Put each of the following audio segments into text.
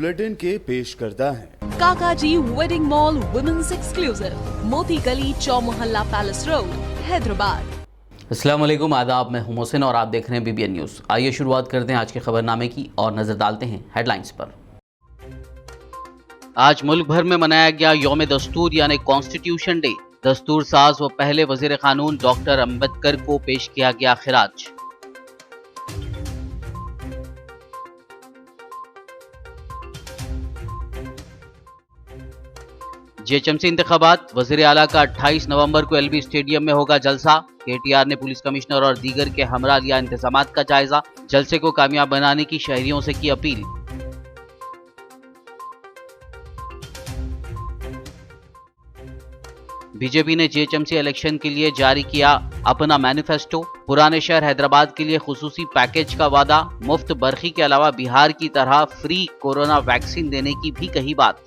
Bulletin के पेश करता है काकाजी वेडिंग मॉल वुमेन्स एक्सक्लूसिव, मोती गली, चौमोहल्ला पैलेस रोड, हैदराबाद। अस्सलाम वालेकुम, आदाब। मैं हूं मोहसिन और आप देख रहे हैं BBN न्यूज़। आइए शुरुआत करते हैं आज के खबरनामे की और नजर डालते हैं हेडलाइंस पर। आज मुल्क भर में मनाया गया यौम दस्तूर यानी कॉन्स्टिट्यूशन डे। दस्तूर साज व पहले वजीर कानून डॉक्टर अम्बेडकर को पेश किया गया खिराज। GHMC इंतखाबात, वजीर आला का 28 नवंबर को LB स्टेडियम में होगा जलसा। KTR ने पुलिस कमिश्नर और दीगर के हमरा लिया इंतजामात का जायजा। जलसे को कामयाब बनाने की शहरियों से की अपील। बीजेपी ने GHMC इलेक्शन के लिए जारी किया अपना मैनिफेस्टो। पुराने शहर हैदराबाद के लिए खुसूसी पैकेज का वादा। मुफ्त बरखी के अलावा बिहार की तरह फ्री कोरोना वैक्सीन देने की भी कही बात।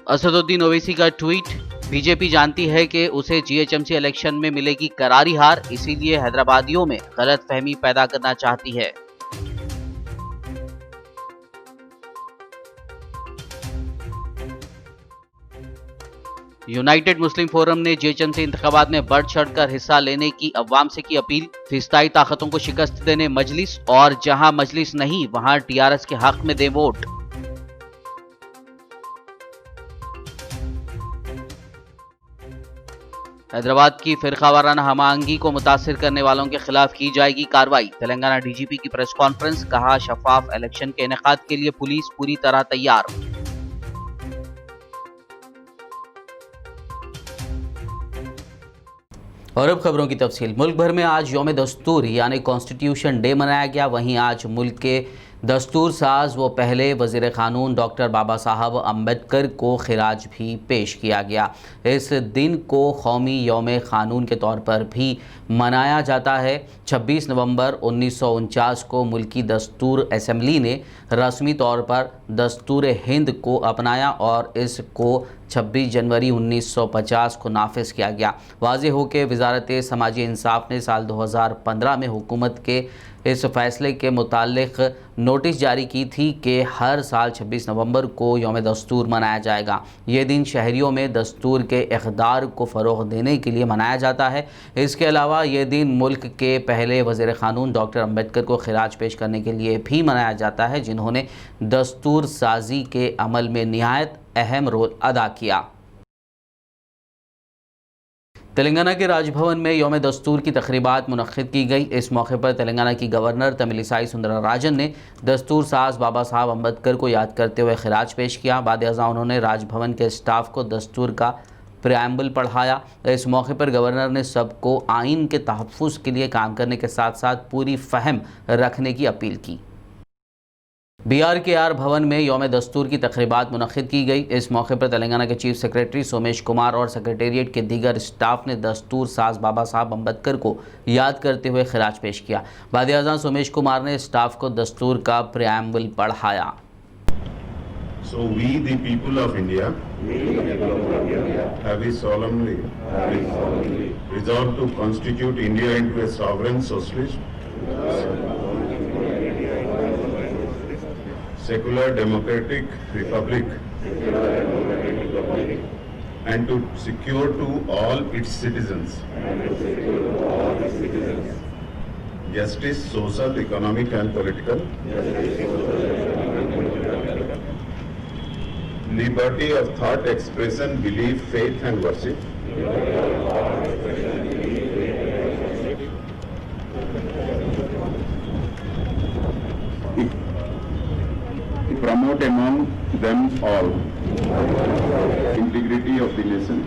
असदुद्दीन ओवैसी का ट्वीट, बीजेपी जानती है कि उसे GHMC इलेक्शन में मिलेगी करारी हार, इसीलिए हैदराबादियों में गलतफहमी पैदा करना चाहती है। यूनाइटेड मुस्लिम फोरम ने GHMC इंतखाबात में बढ़ चढ़कर हिस्सा लेने की अवाम से की अपील। फिस्ताई ताकतों को शिकस्त देने मजलिस, और जहां मजलिस नहीं वहां TRS के हक में दे वोट। हैदराबाद की फिरकावाराना हमांगी को मुतासिर करने वालों के खिलाफ की जाएगी कार्रवाई। तेलंगाना DGP की प्रेस कॉन्फ्रेंस, कहा शफाफ इलेक्शन के इनेकाद के लिए पुलिस पूरी तरह तैयार। और अब खबरों की तफसील। मुल्क भर में आज यौम दस्तूर यानी कॉन्स्टिट्यूशन डे मनाया गया। वहीं आज मुल्क के दस्तूर साज व पहले वज़ीर क़ानून डॉक्टर बाबा साहब अम्बेडकर को खिराज भी पेश किया गया। इस दिन को कौमी यौम क़ानून के तौर पर भी मनाया जाता है। 26 नवंबर 1949 को मुल्की दस्तूर असम्बली ने रस्मी तौर पर दस्तूर हिंद को अपनाया और इसको 26 जनवरी 1950 को नाफिज किया गया। वाज़ेह हो कि वज़ारत समाजी इंसाफ ने साल 2015 में हुकूमत के इस फैसले के मुतालिक नोटिस जारी की थी कि हर साल 26 नवंबर को यौम दस्तूर मनाया जाएगा। ये दिन शहरियों में दस्तूर के इक़दार को फ़रोग़ देने के लिए मनाया जाता है। इसके अलावा ये दिन मुल्क के पहले वज़ीर क़ानून डॉक्टर अम्बेडकर को खिराज पेश करने के लिए भी मनाया जाता है, जिन्होंने दस्तूर साजी के अमल में निहायत अहम रोल अदा किया। तेलंगाना के राजभवन में यौम दस्तूर की तक़रीबात मुनक़्क़िद की गई। इस मौके पर तेलंगाना की गवर्नर तमिलिसाई सुंदरराजन ने दस्तूर साज बाबा साहब अम्बेडकर को याद करते हुए खिराज पेश किया। बाद अज़ां उन्होंने राजभवन के स्टाफ को दस्तूर का प्रिएम्बल पढ़ाया। इस मौके पर गवर्नर ने सबको आइन के तहफ़्फ़ुज़ के लिए काम करने के साथ साथ पूरी फ़हम रखने की अपील की। BRKR भवन में यौम दस्तूर की तक़रीबात मुनक़्क़िद की गई। इस मौके पर तेलंगाना के चीफ सेक्रेटरी सोमेश कुमार और सेक्रेटेरिएट के दीगर स्टाफ ने दस्तूर साज बाबा साहब अम्बेडकर को याद करते हुए खिराज पेश किया। बाद अज़ां सोमेश कुमार ने स्टाफ को दस्तूर का प्रिएम्बल पढ़ाया। So we, the people of India, have solemnly resolved to constitute India into a sovereign socialist, secular democratic republic, and to secure to all its citizens justice, social, economic and political, liberty of thought, expression, belief, faith and worship, promote among them all integrity of the nation,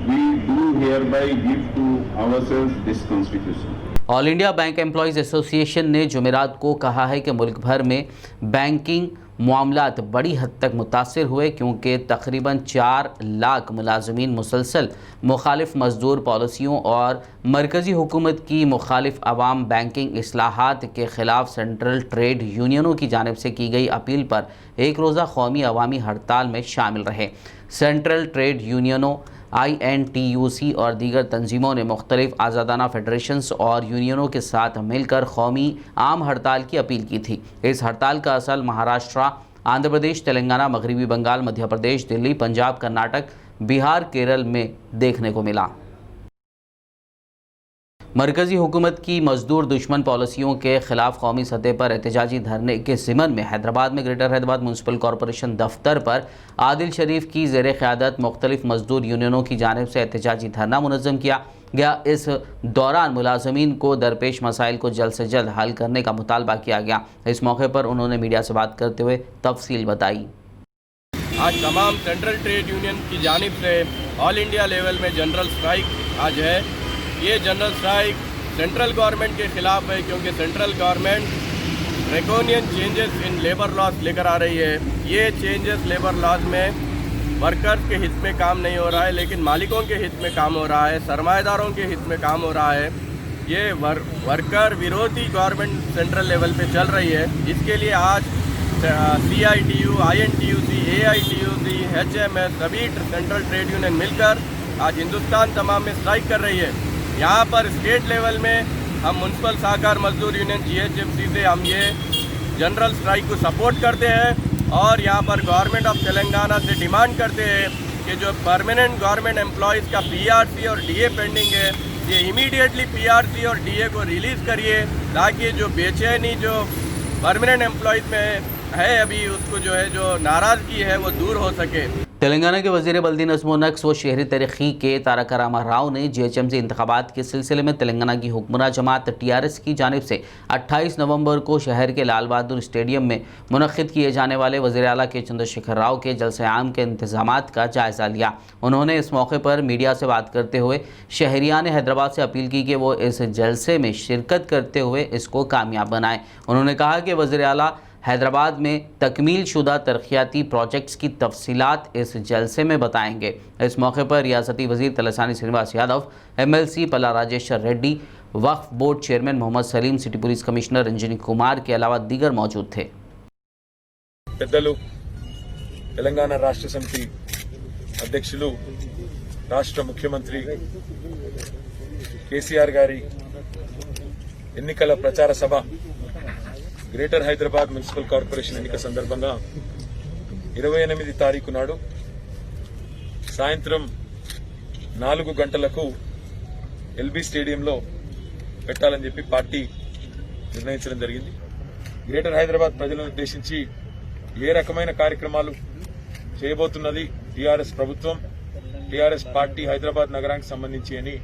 we do hereby give to ourselves this constitution. All India bank employees association ने जुमेरात को कहा है कि मुल्क भर में banking मामलात बड़ी हद तक मुतासिर हुए, क्योंकि तकरीबन 4 लाख मुलाजमीन मुसलसल मुखालिफ मजदूर पॉलिसियों और मरकज़ी हुकूमत की मुखालिफ अवाम बैंकिंग इस्लाहात के ख़िलाफ़ सेंट्रल ट्रेड यूनियनों की जानिब से की गई अपील पर एक रोज़ा कौमी अवामी हड़ताल में शामिल रहे। सेंट्रल ट्रेड यूनियनों INTUC और दीगर तंजीमों ने मुख्तलिफ आज़ादाना फेडरेशंस और यूनियनों के साथ मिलकर कौमी आम हड़ताल की अपील की थी। इस हड़ताल का असर महाराष्ट्र, आंध्र प्रदेश, तेलंगाना, मगरबी बंगाल, मध्य प्रदेश, दिल्ली, पंजाब, कर्नाटक, बिहार, केरल में देखने को मिला। मरकज़ी हुकूमत की मजदूर दुश्मन पॉलिसियों के खिलाफ कौमी सतह पर एहतजाजी धरने के ज़िमन में हैदराबाद में ग्रेटर हैदराबाद म्यूनसिपल कॉरपोरेशन दफ्तर पर आदिल शरीफ की ज़ेर क़यादत मुख्तलिफ मजदूर यूनियनों की जानिब से एहतजाजी धरना मुनज़्ज़म किया गया। इस दौरान मुलाजमीन को दरपेश मसाइल को जल्द से जल्द हल करने का मुतालबा किया गया। इस मौके पर उन्होंने मीडिया से बात करते हुए तफसील बताई। आज तमाम सेंट्रल ट्रेड यूनियन की जानिब से ऑल इंडिया लेवल में जनरल स्ट्राइक आज है। ये जनरल स्ट्राइक सेंट्रल गवर्नमेंट के ख़िलाफ़ है, क्योंकि central government draconian changes in labour laws लेकर आ रही है। ये चेंजेस लेबर लॉज में वर्कर्स के हित में काम नहीं हो रहा है, लेकिन मालिकों के हित में काम हो रहा है, सरमाएदारों के हित में काम हो रहा है। ये वर्कर विरोधी गवर्नमेंट सेंट्रल लेवल पे चल रही है। इसके लिए आज CITU, INTUC, AITUC, HMS सभी सेंट्रल ट्रेड यूनियन मिलकर आज हिंदुस्तान तमाम में स्ट्राइक कर रही है। यहाँ पर स्टेट लेवल में हम म्यूनसिपल सहकार मजदूर यूनियन GHMC से हम ये जनरल स्ट्राइक को सपोर्ट करते हैं और यहाँ पर गवर्नमेंट ऑफ तेलंगाना से डिमांड करते हैं कि जो परमानेंट गवर्नमेंट एम्प्लॉयज़ का PRC और DA पेंडिंग है, ये इमीडिएटली PRC और DA को रिलीज़ करिए, ताकि जो बेचैनी जो परमानेंट एम्प्लॉयज़ में है अभी उसको जो है जो नाराज़गी है वो दूर हो सके। तेलंगाना के वज़ीर बल्दी नज़्म व नक्श व शहरी तरक्की के तारक रामा राव ने GHMC इंतखाबात के सिलसिले में तेलंगाना की हुक्मरां जमात TRS की जानिब से 28 नवंबर को शहर के लाल बहादुर स्टेडियम में मुनक़्क़िद किए जाने वाले वज़ीर आला के चंद्रशेखर राव के जलसे आम के इंतज़ामात का जायज़ा लिया। उन्होंने इस मौके पर मीडिया से बात करते हुए शहरियान हैदराबाद से अपील की कि वो इस जलसे में शिरकत करते हुए इसको कामयाब बनाएं। उन्होंने कहा कि वज़ीर आला हैदराबाद में तकमील शुदा तरक्याती प्रोजेक्ट्स की तफसीलात इस जलसे में बताएंगे। इस मौके पर रियासती वज़ीर तलसानी श्रीनिवास यादव, MLC पल्ला राजेश्वर रेड्डी, वक्फ board chairman Mohammed Salim, city police commissioner Ranjani Kumar के अलावा दीगर मौजूद थे। పెద్దలు తెలంగాణ రాష్ట్ర సమితి అధ్యక్షులు రాష్ట్ర ముఖ్యమంత్రి కేసీఆర్ గారి ఎన్నికల ప్రచార సభ గ్రేటర్ హైదరాబాద్ మున్సిపల్ కార్పొరేషన్ ఎన్నిక సందర్భంగా 28 తారీఖు నాడు సాయంత్రం 4 గంటలకు LB స్టేడియంలో పెట్టాలని చెప్పి పార్టీ నిర్ణయించడం జరిగింది। గ్రేటర్ హైదరాబాద్ ప్రజలను ఉద్దేశించి ఏ రకమైన కార్యక్రమాలు చేయబోతున్నది TRS ప్రభుత్వం, TRS పార్టీ హైదరాబాద్ నగరానికి సంబంధించి అని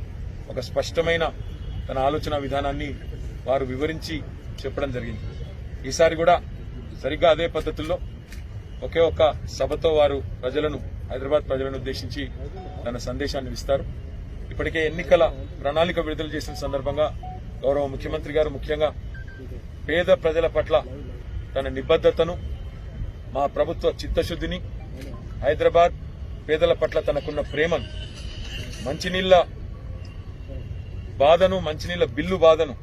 ఒక స్పష్టమైన తన ఆలోచన విధానాన్ని వారు వివరించి చెప్పడం జరిగింది। ఈసారి కూడా సరిగ్గా అదే పద్ధతుల్లో ఒకే ఒక్క సభతో వారు ప్రజలను హైదరాబాద్ ప్రజలను ఉద్దేశించి తన సందేశాన్ని ఇస్తారు। ఇప్పటికే ఎన్నికల ప్రణాళిక విడుదల చేసిన సందర్భంగా గౌరవ ముఖ్యమంత్రి గారు ముఖ్యంగా పేద ప్రజల పట్ల తన నిబద్ధతను, మా ప్రభుత్వ చిత్తశుద్ధిని, హైదరాబాద్ పేదల పట్ల తనకున్న ప్రేమను, మంచినీళ్ల బాధను, మంచినీళ్ల బిల్లు బాధను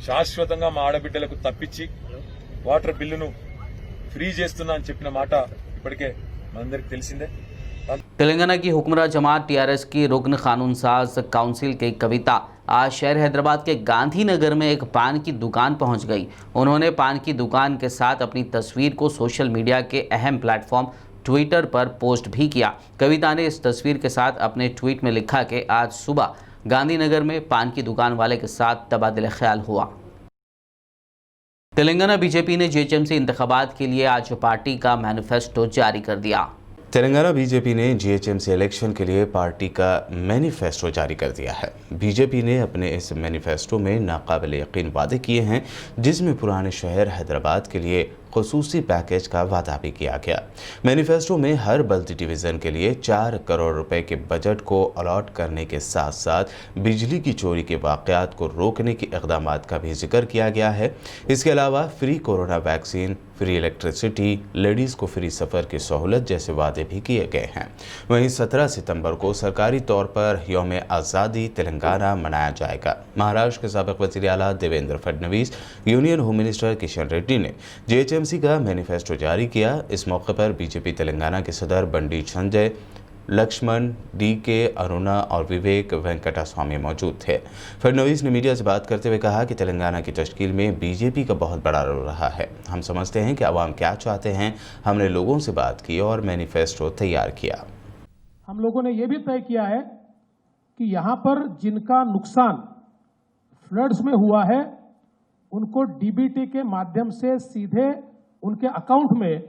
శాశ్వతంగా మా ఆడబిడ్డలకు తప్పించి వాటర్ బిల్లును ఫ్రీ చేస్తున్నా అని చెప్పిన మాట ఇప్పటికే మనందరికీ తెలిసిందే। तेलंगाना की हुक्मरां जमात TRS की रुकन कानून साज काउंसिल की कविता आज शहर हैदराबाद के गांधीनगर में एक पान की दुकान पहुंच गई। उन्होंने पान की दुकान के साथ अपनी तस्वीर को सोशल मीडिया के अहम प्लेटफॉर्म ट्विटर पर पोस्ट भी किया। कविता ने इस तस्वीर के साथ अपने ट्वीट में लिखा कि आज सुबह गांधीनगर में पान की दुकान वाले के साथ तबादला ख्याल हुआ। तेलंगाना बीजेपी ने GHMC इंतखाबात के लिए आज पार्टी का मैनिफेस्टो जारी कर दिया। तेलंगाना बीजेपी ने GHMC इलेक्शन के लिए पार्टी का मैनिफेस्टो जारी कर दिया है। बीजेपी ने अपने इस मैनिफेस्टो में नाकाबिल यकीन वादे किए हैं, जिसमें पुराने शहर हैदराबाद के लिए खुसूसी पैकेज का वादा भी किया गया। मैनिफेस्टो में हर बल्दी डिवीज़न के लिए 4 करोड़ रुपए के बजट को अलॉट करने के साथ साथ बिजली की चोरी के वाक़यात को रोकने के इक़दामात का भी जिक्र किया गया है। इसके अलावा free corona vaccine, free electricity, ladies को फ्री सफ़र की सहूलत जैसे वादे भी किए गए हैं। वहीं 17 सितंबर को सरकारी तौर पर यौम आज़ादी तेलंगाना मनाया जाएगा। महाराष्ट्र के साबिक़ वज़ीर आला Devendra Fadnavis, union home minister Kishan Reddy ने GHMC का मैनिफेस्टो जारी किया। इस मौके पर बीजेपी तेलंगाना के सदर बंडी संजय, लक्ष्मण, DK, अरुणा और विवेक वेंकटास्वामी मौजूद थे। फडणवीस ने मीडिया से बात करते हुए कहा कि तेलंगाना की तश्कील में बीजेपी का बहुत बड़ा रोल रहा है। हम समझते हैं कि अवाम क्या चाहते हैं। हमने लोगों से बात की और मैनिफेस्टो तैयार किया। हम लोगों ने ये भी तय किया है कि यहाँ पर जिनका नुकसान फ्लड्स में हुआ है उनको DBT के माध्यम से सीधे उनके अकाउंट में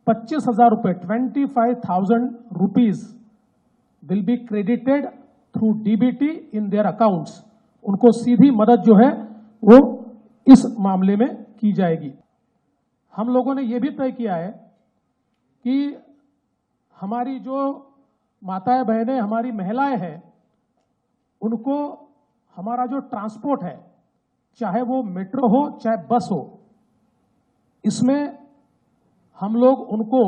25,000 रुपए 25,000 rupees will be credited through DBT in their accounts. उनको सीधी मदद जो है वो इस मामले में की जाएगी। हम लोगों ने ये भी तय किया है कि हमारी जो माताएं बहनें, हमारी महिलाएं हैं, उनको हमारा जो ट्रांसपोर्ट है, चाहे वो मेट्रो हो चाहे बस हो, इसमें हम लोग उनको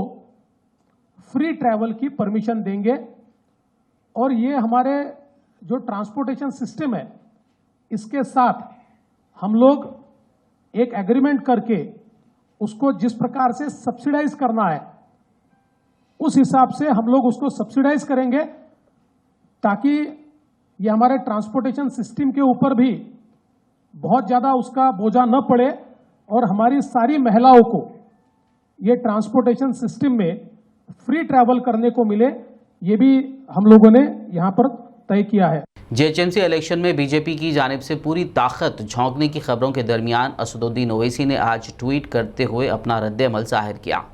फ्री ट्रैवल की परमिशन देंगे। और ये हमारे जो ट्रांसपोर्टेशन सिस्टम है, इसके साथ हम लोग एक एग्रीमेंट करके उसको जिस प्रकार से सब्सिडाइज करना है उस हिसाब से हम लोग उसको सब्सिडाइज करेंगे, ताकि ये हमारे ट्रांसपोर्टेशन सिस्टम के ऊपर भी बहुत ज़्यादा उसका बोझा न पड़े और हमारी सारी महिलाओं को ये ट्रांसपोर्टेशन सिस्टम में फ्री ट्रैवल करने को मिले। ये भी हम लोगों ने यहाँ पर तय किया है। JHMC इलेक्शन में बीजेपी की जानिब से पूरी ताकत झोंकने की खबरों के दरमियान असदुद्दीन ओवैसी ने आज ट्वीट करते हुए अपना रद्द-ए-अमल जाहिर किया।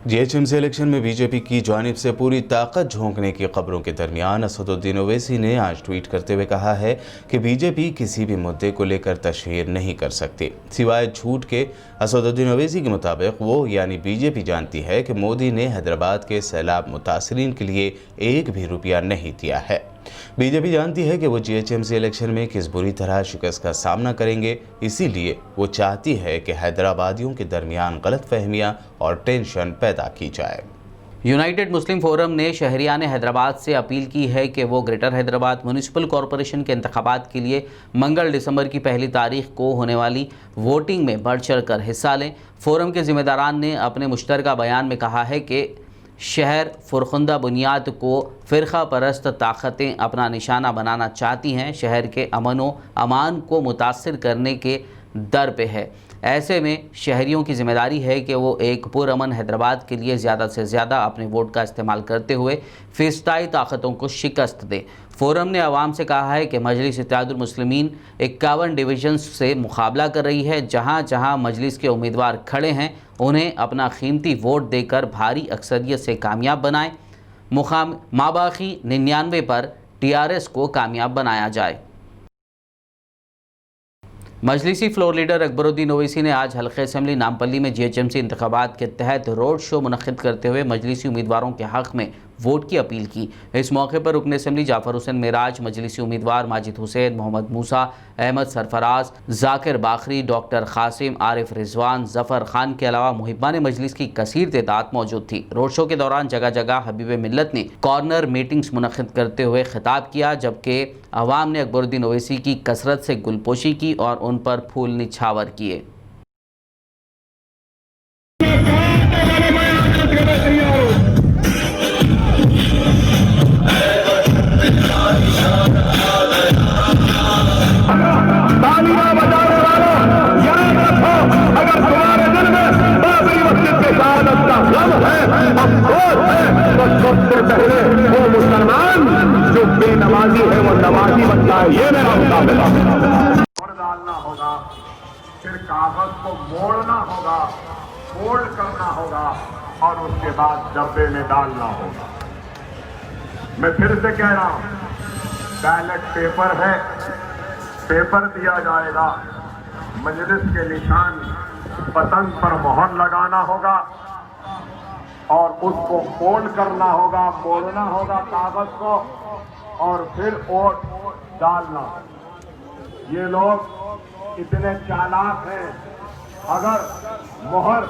JHMC इलेक्शन में बीजेपी की जानिब से पूरी ताकत झोंकने की खबरों के दरमियान असदुद्दीन ओवैसी ने आज ट्वीट करते हुए कहा है कि बीजेपी किसी भी मुद्दे को लेकर तशहीर नहीं कर सकती सिवाय झूठ के। असदुद्दीन ओवैसी के मुताबिक वो यानी बीजेपी जानती है कि मोदी ने हैदराबाद के सैलाब मुतासरीन के लिए एक भी रुपया नहीं दिया है। बीजेपी जानती है कि वो JHMC इलेक्शन में किस बुरी तरह शिकस्त का सामना करेंगे, इसीलिए वो चाहती है कि हैदराबादियों के दरमियान गलतफहमियां और टेंशन पैदा की जाए। यूनाइटेड मुस्लिम फोरम ने शहरियान हैदराबाद से अपील की है कि वो ग्रेटर हैदराबाद म्यूनिसिपल कॉरपोरेशन के इंतखाबात के लिए मंगल दिसंबर की 1 तारीख को होने वाली वोटिंग में बढ़ चढ़ कर हिस्सा लें। फोरम के जिम्मेदारान ने अपने मुश्तरका बयान में कहा है कि शहर फुरखुंदा बुनियाद को फ़िरका परस्त ताकतें अपना निशाना बनाना चाहती हैं, शहर के अमन व अमान को मुतासर करने के दर पे है। ऐसे में शहरियों की जिम्मेदारी है कि वो एक पुरअमन हैदराबाद के लिए ज़्यादा से ज़्यादा अपने वोट का इस्तेमाल करते हुए फ़िस्ताई ताकतों को शिकस्त दें। फोरम ने आवाम से कहा है कि मजलिस इत्तेहादुल मुस्लिमीन 51 डिवीजन्स से मुकाबला कर रही है। जहाँ जहाँ मजलिस के उम्मीदवार खड़े हैं उन्हें अपना कीमती वोट देकर भारी अक्सरियत से कामयाब बनाएं। माबाकी 99 पर TRS को कामयाब बनाया जाए। मजलिसी फ्लोर लीडर अकबरुद्दीन ओवैसी ने आज हल्के असम्बली नामपल्ली में JHMC इंतखाबात के तहत रोड शो मुनक्किद करते हुए मजलिसी उम्मीदवारों के हक़ में वोट की अपील की। इस मौके पर रुकन असम्बली जाफर हुसैन मेराज, मजलिसी उम्मीदवार माजिद हुसैन, मोहम्मद मूसा, अहमद सरफराज, जाकिर बाखरी, डॉक्टर कासिम, आरिफ रिजवान, जफ़र खान के अलावा मुहिब्बान मजलिस की कसीर तादाद मौजूद थी। रोड शो के दौरान जगह जगह हबीब मिल्लत ने कॉर्नर मीटिंग्स मुनक्किद करते हुए खिताब किया, जबकि अवाम ने अकबरुद्दीन ओवैसी की कसरत से गुलपोशी की और उन पर फूल निछावर किए। सबसे पहले वो मुसलमान जो बेनमाजी है वो नमाजी बनता है, ये मेरा मुकाबला। मोड़ डालना होगा, फिर कागज को मोड़ना होगा, फोल्ड करना होगा और उसके बाद डब्बे में डालना होगा। मैं फिर से कह रहा हूं, बैलेट पेपर है, पेपर दिया जाएगा, मजलिस के निशान पतंग पर मोहर लगाना होगा और उसको फोल्ड करना होगा, मोड़ना होगा कागज को और फिर वोट डालना। ये लोग इतने चालाक हैं, अगर मोहर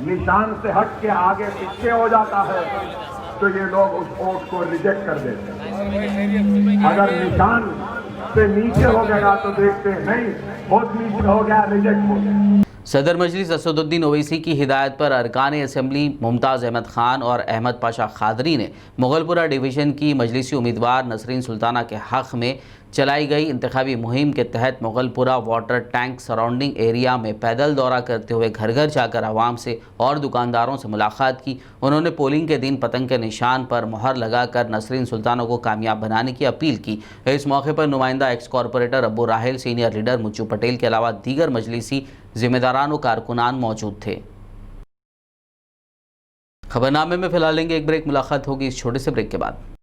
निशान से हट के आगे पीछे हो जाता है तो ये लोग उस वोट को रिजेक्ट कर देते हैं। अगर निशान से नीचे हो गया तो देखते हैं नहीं, बहुत नीचे हो गया, रिजेक्ट हो गया। सदर मजलिस असदुद्दीन ओवैसी की हिदायत पर अरकान असम्बली मुमताज़ अहमद खान और अहमद पाशा खादरी ने मुगलपुरा डिवीज़न की मजलिसी उम्मीदवार नसरीन सुल्ताना के हक़ में चलाई गई इंतखाबी मुहिम के तहत Mughalpura water tank surrounding area में पैदल दौरा करते हुए घर घर जाकर आवाम से और दुकानदारों से मुलाकात की। उन्होंने पोलिंग के दिन पतंग के निशान पर मुहर लगाकर नसरीन सुल्ताना को कामयाब बनाने की अपील की। इस मौके पर नुमाइंदा एक्स कॉरपोरेटर अब्बू राहिल, सीनियर लीडर मुच्चू पटेल के अलावा दीगर मजलिसी जिम्मेदारान व कारकुनान मौजूद थे। खबरनामे में फिलहाल लेंगे एक ब्रेक, मुलाकात होगी इस छोटे से ब्रेक के बाद।